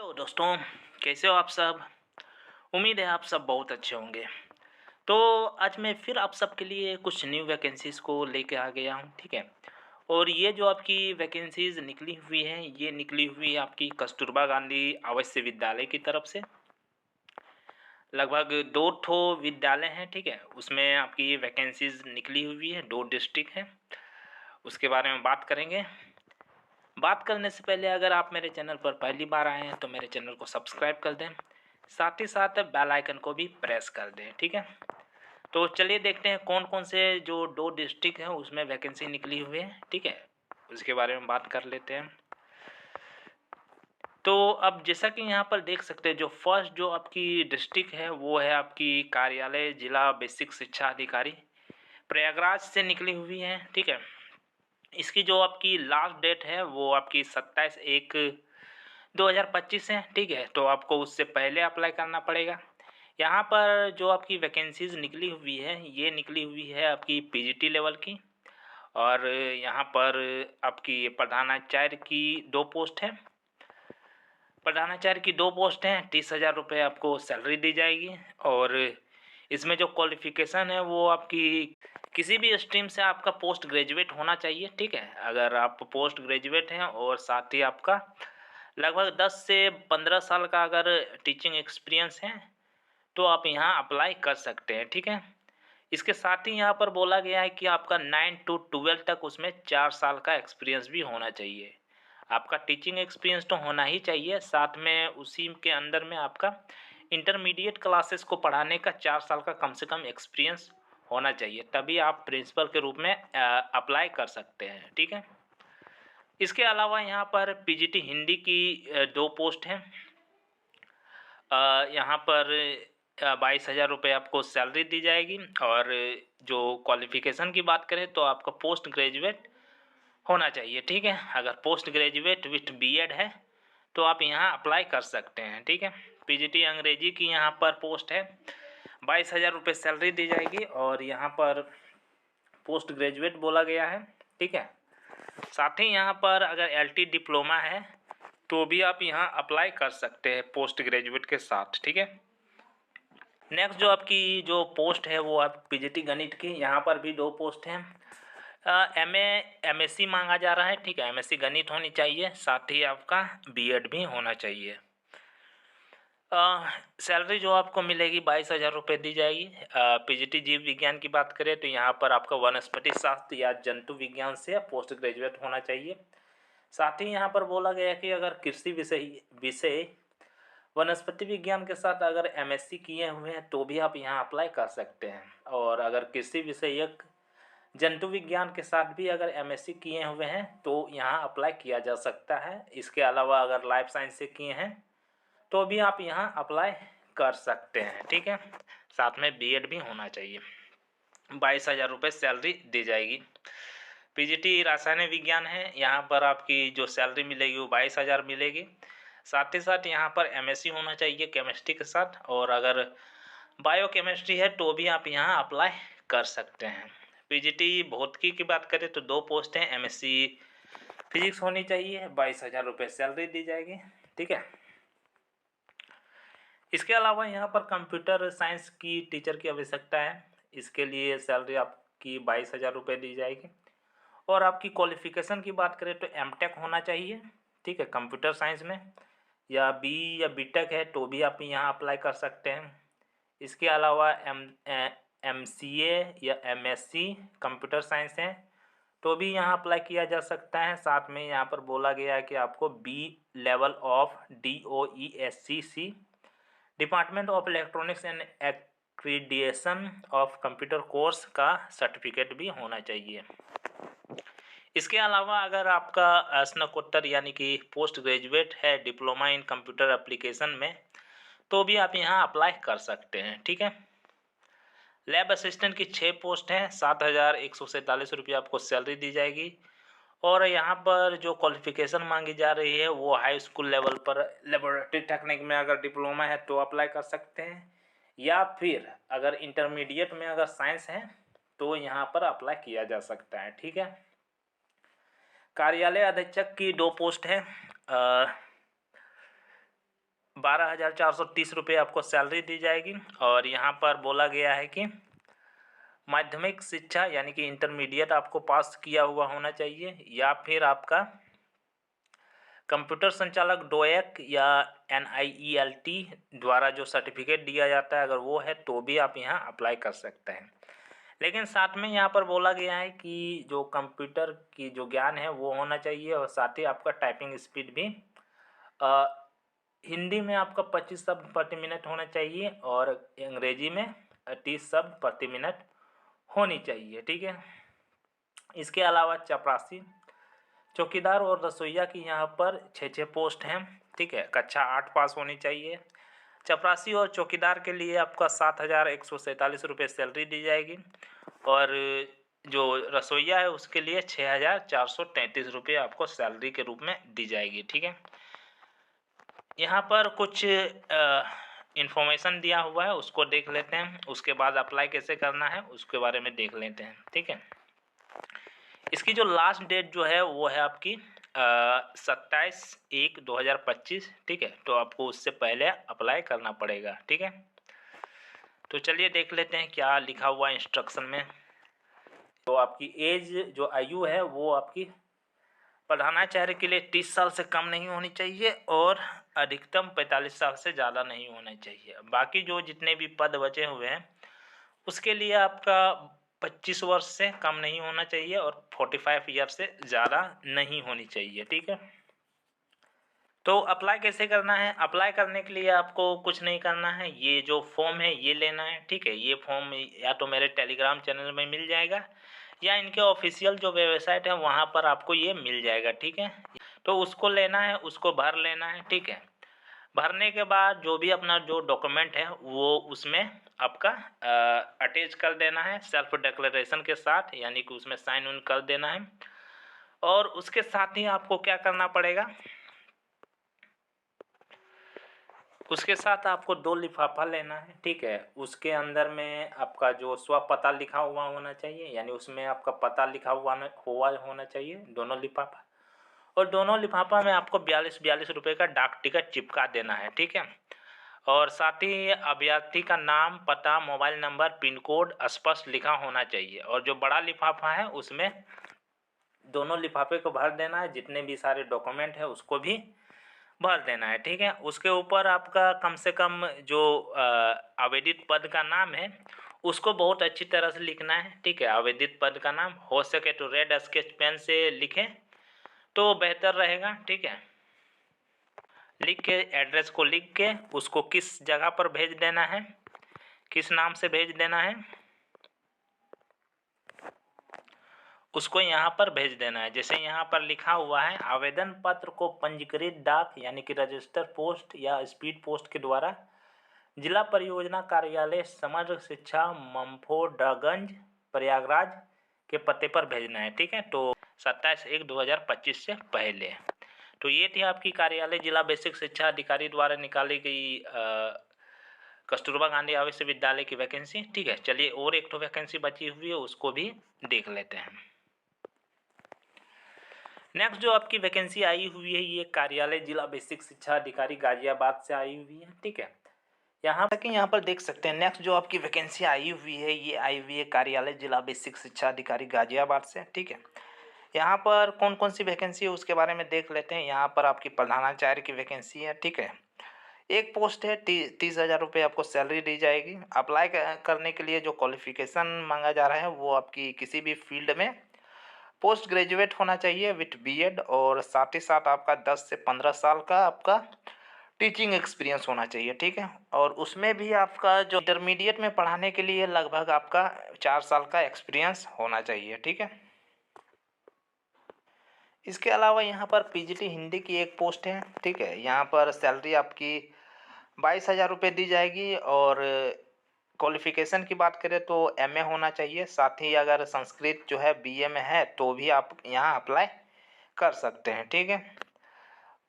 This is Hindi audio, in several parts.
हेलो दोस्तों, कैसे हो आप सब? उम्मीद है आप सब बहुत अच्छे होंगे। तो आज मैं फिर आप सबके लिए कुछ न्यू वैकेंसीज़ को लेके आ गया हूँ, ठीक है? और ये जो आपकी वैकेंसीज़ निकली हुई हैं, ये निकली हुई है आपकी कस्तूरबा गांधी आवासीय विद्यालय की तरफ से। लगभग 2 ठो विद्यालय हैं, ठीक है? उसमें आपकी वैकेंसीज़ निकली हुई है, 2 डिस्ट्रिक्ट हैं। उसके बारे में बात करेंगे। बात करने से पहले अगर आप मेरे चैनल पर पहली बार आए हैं तो मेरे चैनल को सब्सक्राइब कर दें, साथ ही साथ बेल आइकन को भी प्रेस कर दें, ठीक है? तो चलिए देखते हैं कौन कौन से जो 2 डिस्ट्रिक्ट हैं उसमें वैकेंसी निकली हुई है, ठीक है? उसके बारे में बात कर लेते हैं। तो अब जैसा कि यहाँ पर देख सकते हैं, जो फर्स्ट जो आपकी डिस्ट्रिक्ट है वो है आपकी कार्यालय जिला बेसिक शिक्षा अधिकारी, प्रयागराज से निकली हुई है, ठीक है? इसकी जो आपकी लास्ट डेट है वो आपकी 27/1/2025 है, ठीक है? तो आपको उससे पहले अप्लाई करना पड़ेगा। यहाँ पर जो आपकी वैकेंसीज़ निकली हुई है, ये निकली हुई है आपकी पीजीटी लेवल की। और यहाँ पर आपकी प्रधानाचार्य की 2 पोस्ट हैं। प्रधानाचार्य की 2 पोस्ट हैं, 30,000 रुपये आपको सैलरी दी जाएगी। और इसमें जो क्वालिफ़िकेशन है वो आपकी किसी भी स्ट्रीम से आपका पोस्ट ग्रेजुएट होना चाहिए, ठीक है? अगर आप पोस्ट ग्रेजुएट हैं और साथ ही आपका लगभग 10 से 15 साल का अगर टीचिंग एक्सपीरियंस है, तो आप यहाँ अप्लाई कर सकते हैं, ठीक है? इसके साथ ही यहाँ पर बोला गया है कि आपका 9 टू 12 तक उसमें 4 साल का एक्सपीरियंस भी होना चाहिए। आपका टीचिंग एक्सपीरियंस तो होना ही चाहिए, साथ में उसी के अंदर में आपका इंटरमीडिएट क्लासेस को पढ़ाने का 4 साल का कम से कम एक्सपीरियंस होना चाहिए, तभी आप प्रिंसिपल के रूप में अप्लाई कर सकते हैं, ठीक है? इसके अलावा यहाँ पर पीजीटी हिंदी की 2 पोस्ट हैं। यहाँ पर 22,000 रुपये आपको सैलरी दी जाएगी। और जो क्वालिफ़िकेशन की बात करें तो आपका पोस्ट ग्रेजुएट होना चाहिए, ठीक है? अगर पोस्ट ग्रेजुएट विथ बीएड है तो आप यहाँ अप्लाई कर सकते हैं, ठीक है? पीजीटी अंग्रेजी की यहाँ पर पोस्ट है, 22,000 रुपये सैलरी दी जाएगी और यहाँ पर पोस्ट ग्रेजुएट बोला गया है, ठीक है? साथ ही यहाँ पर अगर एलटी डिप्लोमा है तो भी आप यहाँ अप्लाई कर सकते हैं पोस्ट ग्रेजुएट के साथ, ठीक है? नेक्स्ट जो आपकी जो पोस्ट है वो आप पीजीटी गणित की, यहाँ पर भी 2 पोस्ट हैं। एमएससी मांगा जा रहा है, ठीक है? एमएससी गणित होनी चाहिए, साथ ही आपका बीएड भी होना चाहिए। सैलरी जो आपको मिलेगी 22,000 रुपये दी जाएगी। पीजीटी जीव विज्ञान की बात करें तो यहाँ पर आपका वनस्पति शास्त्र या जंतु विज्ञान से पोस्ट ग्रेजुएट होना चाहिए। साथ ही यहाँ पर बोला गया कि अगर कृषि विषय वनस्पति विज्ञान के साथ अगर एमएससी किए हुए हैं तो भी आप यहाँ अप्लाई कर सकते हैं। और अगर कृषि विषयक जंतु विज्ञान के साथ भी अगर एमएससी किए हुए हैं तो यहाँ अप्लाई किया जा सकता है। इसके अलावा अगर लाइफ साइंस से किए हैं तो भी आप यहाँ अप्लाई कर सकते हैं, ठीक है? साथ में बीएड भी होना चाहिए। 22,000 रुपये सैलरी दी जाएगी। पीजीटी रासायनिक विज्ञान है, यहाँ पर आपकी जो सैलरी मिलेगी वो 22,000 मिलेगी। साथ ही साथ यहाँ पर एमएससी होना चाहिए केमिस्ट्री के साथ। और अगर बायोकेमिस्ट्री है तो भी आप यहाँ अप्लाई कर सकते हैं। पीजीटी भौतिकी की बात करें तो 2 पोस्ट हैं, एमएससी फिजिक्स होनी चाहिए, 22,000 रुपये सैलरी दी जाएगी, ठीक है? इसके अलावा यहाँ पर कंप्यूटर साइंस की टीचर की आवश्यकता है, इसके लिए सैलरी आपकी 22,000 रुपये दी जाएगी। और आपकी क्वालिफ़िकेशन की बात करें तो एमटेक होना चाहिए, ठीक है? कंप्यूटर साइंस में, या बी या बीटेक है तो भी आप यहाँ अप्लाई कर सकते हैं। इसके अलावा एमसीए या एमएससी कंप्यूटर साइंस है तो भी यहाँ अप्लाई किया जा सकता है। साथ में यहाँ पर बोला गया है कि आपको B level of DOESCC department of electronics and accreditation of computer course का सर्टिफिकेट भी होना चाहिए। इसके अलावा अगर आपका स्नातकोत्तर यानी कि पोस्ट ग्रेजुएट है डिप्लोमा इन कंप्यूटर एप्लीकेशन में तो भी आप यहाँ अप्लाई कर सकते हैं, ठीक है? लैब असिस्टेंट की 6 पोस्ट हैं, 7,147 रुपये आपको सैलरी दी जाएगी। और यहाँ पर जो क्वालिफ़िकेशन मांगी जा रही है वो हाई स्कूल लेवल पर लेबोरेटरी टेक्निक में अगर डिप्लोमा है तो अप्लाई कर सकते हैं, या फिर अगर इंटरमीडिएट में अगर साइंस है तो यहाँ पर अप्लाई किया जा सकता है, ठीक है? कार्यालय अधीक्षक की 2 पोस्ट हैं। 12,430 रुपये आपको सैलरी दी जाएगी। और यहाँ पर बोला गया है कि माध्यमिक शिक्षा यानी कि इंटरमीडिएट आपको पास किया हुआ होना चाहिए, या फिर आपका कंप्यूटर संचालक डोएक या NIELT द्वारा जो सर्टिफिकेट दिया जाता है अगर वो है तो भी आप यहाँ अप्लाई कर सकते हैं। लेकिन साथ में यहाँ पर बोला गया है कि जो कंप्यूटर की जो ज्ञान है वो होना चाहिए, और साथ ही आपका टाइपिंग स्पीड भी हिंदी में आपका 25 शब्द प्रति मिनट होना चाहिए, और अंग्रेजी में 30 शब्द प्रति मिनट होनी चाहिए। ठीक है। इसके अलावा चपरासी, चौकीदार और रसोइया की यहाँ पर 6 पोस्ट हैं। ठीक है। कक्षा 8 पास होनी चाहिए। चपरासी और चौकीदार के लिए आपका 7,147 रुपये सैलरी दी जाएगी, और जो रसोइया है उसके लिए 6,433 रुपये आपको सैलरी के रूप में दी जाएगी। ठीक है। यहाँ पर कुछ इन्फॉर्मेशन दिया हुआ है, उसको देख लेते हैं। उसके बाद अप्लाई कैसे करना है उसके बारे में देख लेते हैं। ठीक है। इसकी जो लास्ट डेट जो है वो है आपकी 27/1/2025। ठीक है। तो आपको उससे पहले अप्लाई करना पड़ेगा। ठीक है। तो चलिए देख लेते हैं क्या लिखा हुआ है इंस्ट्रक्शन में। तो आपकी एज जो आयु है वो आपकी प्रधानाचार्य के लिए 30 साल से कम नहीं होनी चाहिए, और अधिकतम 45 साल से ज़्यादा नहीं होना चाहिए। बाकी जो जितने भी पद बचे हुए हैं उसके लिए आपका 25 वर्ष से कम नहीं होना चाहिए, और 45 ईयर से ज़्यादा नहीं होनी चाहिए। ठीक है। तो अप्लाई कैसे करना है? अप्लाई करने के लिए आपको कुछ नहीं करना है, ये जो फॉर्म है ये लेना है। ठीक है। ये फॉर्म या तो मेरे टेलीग्राम चैनल में मिल जाएगा, या इनके ऑफिशियल जो वेबसाइट है वहाँ पर आपको ये मिल जाएगा। ठीक है। तो उसको लेना है, उसको भर लेना है। ठीक है। भरने के बाद जो भी अपना जो डॉक्यूमेंट है वो उसमें आपका अटैच कर देना है सेल्फ डिक्लेरेशन के साथ, यानी कि उसमें साइन उन कर देना है। और उसके साथ ही आपको क्या करना पड़ेगा, उसके साथ आपको 2 लिफाफा लेना है। ठीक है। उसके अंदर में आपका जो स्व पता लिखा हुआ होना चाहिए, यानी उसमें आपका पता लिखा हुआ होना चाहिए दोनों लिफाफा, और दोनों लिफाफा में आपको 42 रुपये का डाक टिकट चिपका देना है। ठीक है। और साथ ही अभ्यर्थी का नाम, पता, मोबाइल नंबर, पिन कोड स्पष्ट लिखा होना चाहिए। और जो बड़ा लिफाफा है उसमें दोनों लिफाफे को भर देना है, जितने भी सारे डॉक्यूमेंट है उसको भी भर देना है। ठीक है। उसके ऊपर आपका कम से कम जो आवेदित पद का नाम है उसको बहुत अच्छी तरह से लिखना है। ठीक है। आवेदित पद का नाम हो सके तो रेड स्केच पेन से लिखें तो बेहतर रहेगा। ठीक है। लिख के एड्रेस को लिख के उसको किस जगह पर भेज देना है, किस नाम से भेज देना है, उसको यहाँ पर भेज देना है। जैसे यहाँ पर लिखा हुआ है, आवेदन पत्र को पंजीकृत डाक यानी कि रजिस्टर पोस्ट या स्पीड पोस्ट के द्वारा जिला परियोजना कार्यालय समग्र शिक्षा मंफोडगंज प्रयागराज के पते पर भेजना है। ठीक है। तो 27/1/2025 से पहले। तो ये थी आपकी कार्यालय जिला बेसिक शिक्षा अधिकारी द्वारा निकाली गई कस्तूरबा गांधी आवासीय विद्यालय की वैकेंसी। ठीक है। चलिए और एक तो वैकेंसी बची हुई है उसको भी देख लेते हैं। नेक्स्ट जो आपकी वैकेंसी आई हुई है ये कार्यालय जिला बेसिक शिक्षा अधिकारी गाजियाबाद से आई हुई है। ठीक है। यहाँ पर देख सकते हैं नेक्स्ट जो आपकी वैकेंसी आई हुई है ये आई हुई है कार्यालय जिला बेसिक शिक्षा अधिकारी गाजियाबाद से। ठीक है। यहाँ पर कौन कौन सी वैकेंसी है उसके बारे में देख लेते हैं। यहाँ पर आपकी प्रधानाचार्य की वैकेंसी है। ठीक है। एक पोस्ट है, 30,000 रुपये आपको सैलरी दी जाएगी। अप्लाई करने के लिए जो क्वालिफिकेशन मांगा जा रहा है वो आपकी किसी भी फील्ड में पोस्ट ग्रेजुएट होना चाहिए विथ बीएड, और साथ ही साथ आपका 10 से 15 साल का आपका टीचिंग एक्सपीरियंस होना चाहिए। ठीक है। और उसमें भी आपका जो इंटरमीडिएट में पढ़ाने के लिए लगभग आपका 4 साल का एक्सपीरियंस होना चाहिए। ठीक है। इसके अलावा यहाँ पर पीजीटी हिंदी की एक पोस्ट है। ठीक है। यहाँ पर सैलरी आपकी 22,000 रुपये दी जाएगी, और क्वालिफिकेशन की बात करें तो एमए होना चाहिए। साथ ही अगर संस्कृत जो है बीए में है तो भी आप यहाँ अप्लाई कर सकते हैं। ठीक है।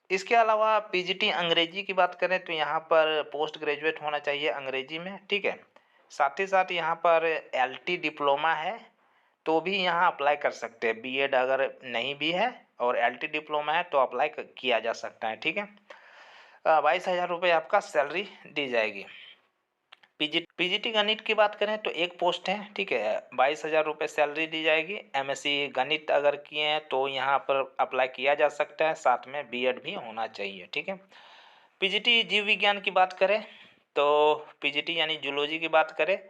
इसके अलावा पीजीटी अंग्रेजी की बात करें तो यहाँ पर पोस्ट ग्रेजुएट होना चाहिए अंग्रेजी में। ठीक है। साथ ही साथ यहाँ पर एलटी डिप्लोमा है तो भी यहाँ अप्लाई कर सकते हैं। बीएड अगर नहीं भी है और एलटी डिप्लोमा है तो अप्लाई किया जा सकता है। ठीक है। 22,000 रुपये आपका सैलरी दी जाएगी। पीजीटी गणित की बात करें तो एक पोस्ट है, ठीक है, 22,000 रुपये सैलरी दी जाएगी। एमएससी गणित अगर किए हैं तो यहाँ पर अप्लाई किया जा सकता है, साथ में बीएड भी होना चाहिए, ठीक है। पीजीटी जीव विज्ञान की बात करें तो पीजीटी यानी जूलॉजी की बात करें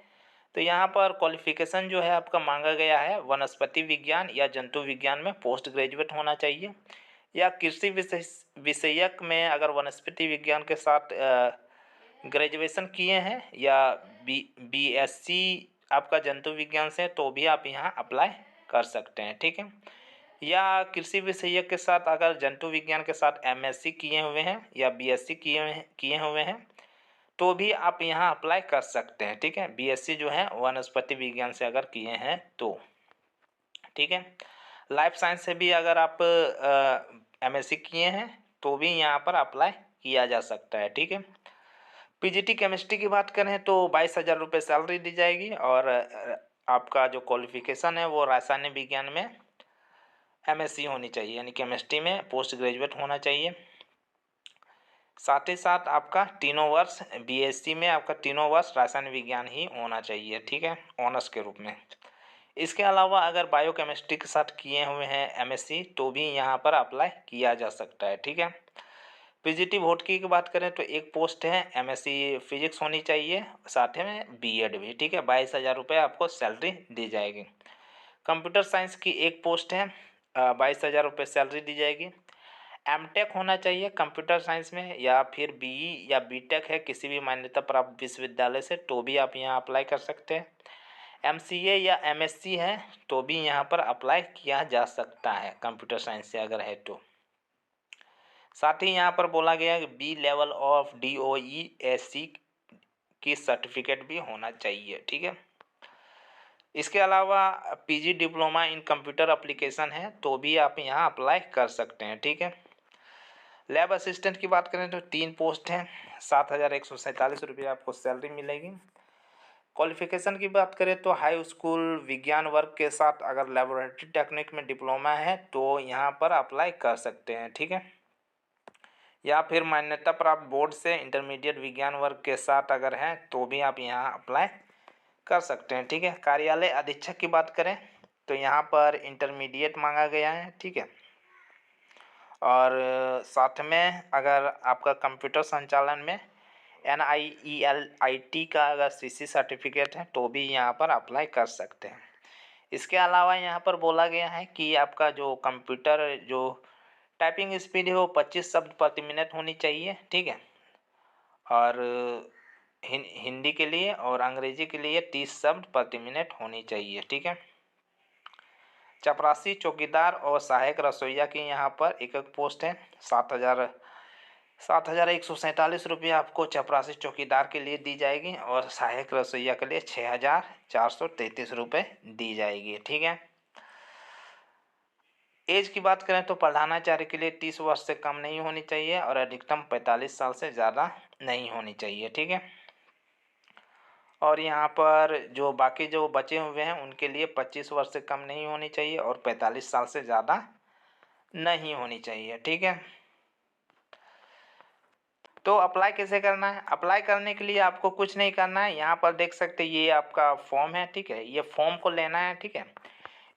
तो यहाँ पर क्वालिफिकेशन जो है आपका मांगा गया है वनस्पति विज्ञान या जंतु विज्ञान में पोस्ट ग्रेजुएट होना चाहिए, या कृषि विषयक में अगर वनस्पति विज्ञान के साथ ग्रेजुएशन किए हैं, या बीएससी आपका जंतु विज्ञान से, तो भी आप यहाँ अप्लाई कर सकते हैं, ठीक है। या कृषि विषयक के साथ अगर जंतु विज्ञान के साथ एमएससी किए हुए हैं या बीएससी किए हुए हैं तो भी आप यहाँ अप्लाई कर सकते हैं, ठीक है। बीएससी जो है वनस्पति विज्ञान से अगर किए हैं तो, ठीक है। लाइफ साइंस से भी अगर आप एमएससी किए हैं तो भी यहाँ पर अप्लाई किया जा सकता है, ठीक है। पीजीटी केमिस्ट्री की बात करें तो 22,000 रुपये सैलरी दी जाएगी, और आपका जो क्वालिफिकेशन है वो रासायनिक विज्ञान में एमएससी होनी चाहिए, यानी केमिस्ट्री में पोस्ट ग्रेजुएट होना चाहिए। साथ ही साथ आपका तीनों वर्ष बीएससी में आपका तीनों वर्ष रासायनिक विज्ञान ही होना चाहिए, ठीक है, ऑनर्स के रूप में। इसके अलावा अगर बायोकेमिस्ट्री के साथ किए हुए हैं एमएससी तो भी यहाँ पर अप्लाई किया जा सकता है, ठीक है। पीजीटी भोटकी की बात करें तो एक पोस्ट है, एमएससी फिजिक्स होनी चाहिए, साथ में बीएड भी, ठीक है। 22,000 रुपये आपको सैलरी दी जाएगी। कंप्यूटर साइंस की एक पोस्ट है, 22,000 रुपये सैलरी दी जाएगी। एमटेक होना चाहिए कंप्यूटर साइंस में, या फिर बीई या बीटेक है किसी भी मान्यता प्राप्त विश्वविद्यालय से, तो भी आप यहाँ अप्लाई कर सकते हैं। एमसीए या एमएससी है तो भी यहाँ पर अप्लाई किया जा सकता है कंप्यूटर साइंस से अगर है तो। साथ ही यहाँ पर बोला गया कि बी लेवल ऑफ DOE-SC की सर्टिफिकेट भी होना चाहिए, ठीक है। इसके अलावा PG diploma in computer application है तो भी आप यहाँ अप्लाई कर सकते हैं, ठीक है। लैब असिस्टेंट की बात करें तो 3 पोस्ट हैं, 7,147 रुपये आपको सैलरी मिलेगी। क्वालिफिकेशन की बात करें तो हाई स्कूल विज्ञान वर्ग के साथ अगर लेबोरेटरी टेक्निक में डिप्लोमा है तो यहाँ पर अप्लाई कर सकते हैं, ठीक है। या फिर मान्यता प्राप्त बोर्ड से इंटरमीडिएट विज्ञान वर्ग के साथ अगर हैं तो भी आप यहाँ अप्लाई कर सकते हैं, ठीक है। कार्यालय अधीक्षक की बात करें तो यहाँ पर इंटरमीडिएट मांगा गया है, ठीक है। और साथ में अगर आपका कंप्यूटर संचालन में NIELIT का अगर CC सर्टिफिकेट है तो भी यहाँ पर अप्लाई कर सकते हैं। इसके अलावा यहाँ पर बोला गया है कि आपका जो कंप्यूटर जो टाइपिंग स्पीड है वो 25 शब्द प्रति मिनट होनी चाहिए, ठीक है। और हिंदी के लिए और अंग्रेजी के लिए 30 शब्द प्रति मिनट होनी चाहिए, ठीक है। चपरासी, चौकीदार और सहायक रसोइया की यहाँ पर एक पोस्ट है, 7,147 आपको चपरासी चौकीदार के लिए दी जाएगी, और सहायक रसोइया के लिए 6,433 दी जाएगी, ठीक है। एज की बात करें तो प्रधानाचार्य के लिए 30 वर्ष से कम नहीं होनी चाहिए, और अधिकतम 45 साल से ज़्यादा नहीं होनी चाहिए, ठीक है। और यहाँ पर जो बाकी जो बचे हुए हैं उनके लिए 25 वर्ष से कम नहीं होनी चाहिए और 45 साल से ज़्यादा नहीं होनी चाहिए, ठीक है। तो अप्लाई कैसे करना है? अप्लाई करने के लिए आपको कुछ नहीं करना है, यहाँ पर देख सकते हैं ये आपका फॉर्म है, ठीक है। ये फॉर्म को लेना है, ठीक है।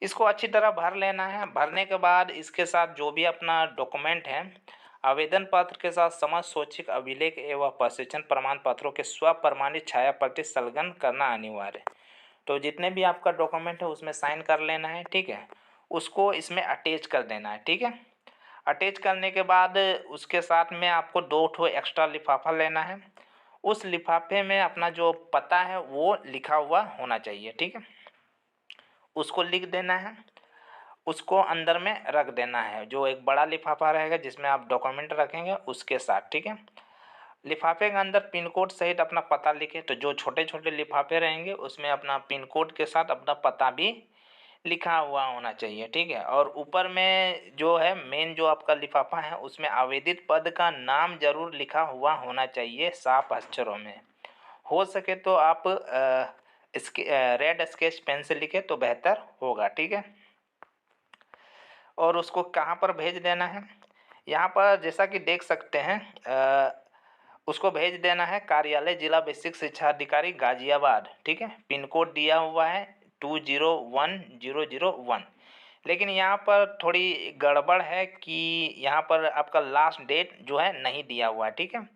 इसको अच्छी तरह भर लेना है। भरने के बाद इसके साथ जो भी अपना डॉक्यूमेंट है, आवेदन पत्र के साथ समस्त स्वैच्छिक अभिलेख एवं प्रशिक्षण प्रमाण पत्रों के स्व प्रमाणित छाया प्रति संलग्न करना अनिवार्य है। तो जितने भी आपका डॉक्यूमेंट है उसमें साइन कर लेना है, ठीक है। उसको इसमें अटैच कर देना है, ठीक है। अटैच करने के बाद उसके साथ में आपको 2 ठो एक्स्ट्रा लिफाफा लेना है। उस लिफाफे में अपना जो पता है वो लिखा हुआ होना चाहिए, ठीक है। उसको लिख देना है, उसको अंदर में रख देना है। जो एक बड़ा लिफाफा रहेगा जिसमें आप डॉक्यूमेंट रखेंगे उसके साथ, ठीक है। लिफाफे के अंदर पिन कोड सहित अपना पता लिखें। तो जो छोटे छोटे लिफाफे रहेंगे उसमें अपना पिन कोड के साथ अपना पता भी लिखा हुआ होना चाहिए, ठीक है। और ऊपर में जो है मेन जो आपका लिफाफा है उसमें आवेदित पद का नाम जरूर लिखा हुआ होना चाहिए साफ अक्षरों में। हो सके तो आप इसके रेड स्केच पेन से लिखे तो बेहतर होगा, ठीक है। और उसको कहाँ पर भेज देना है, यहाँ पर जैसा कि देख सकते हैं उसको भेज देना है कार्यालय जिला बेसिक शिक्षा अधिकारी गाजियाबाद, ठीक है। पिन कोड दिया हुआ है 201001। लेकिन यहाँ पर थोड़ी गड़बड़ है कि यहाँ पर आपका लास्ट डेट जो है नहीं दिया हुआ है, ठीक है।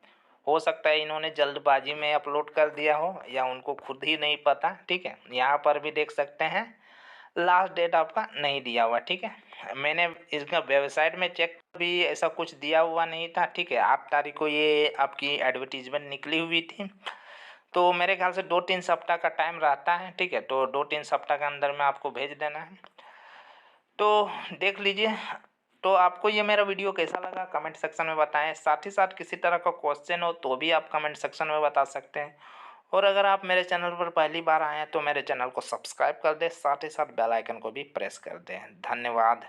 हो सकता है इन्होंने जल्दबाजी में अपलोड कर दिया हो या उनको खुद ही नहीं पता, ठीक है। यहाँ पर भी देख सकते हैं लास्ट डेट आपका नहीं दिया हुआ, ठीक है। मैंने इसका वेबसाइट में चेक भी ऐसा कुछ दिया हुआ नहीं था, ठीक है। 8 तारीख को ये आपकी एडवर्टीजमेंट निकली हुई थी, तो मेरे ख्याल से 2-3 सप्ताह का टाइम रहता है, ठीक है। तो 2-3 सप्ताह के अंदर में आपको भेज देना है, तो देख लीजिए। तो आपको ये मेरा वीडियो कैसा लगा कमेंट सेक्शन में बताएं। साथ ही साथ किसी तरह का क्वेश्चन हो तो भी आप कमेंट सेक्शन में बता सकते हैं। और अगर आप मेरे चैनल पर पहली बार आए हैं तो मेरे चैनल को सब्सक्राइब कर दें, साथ ही साथ बेल आइकन को भी प्रेस कर दें। धन्यवाद।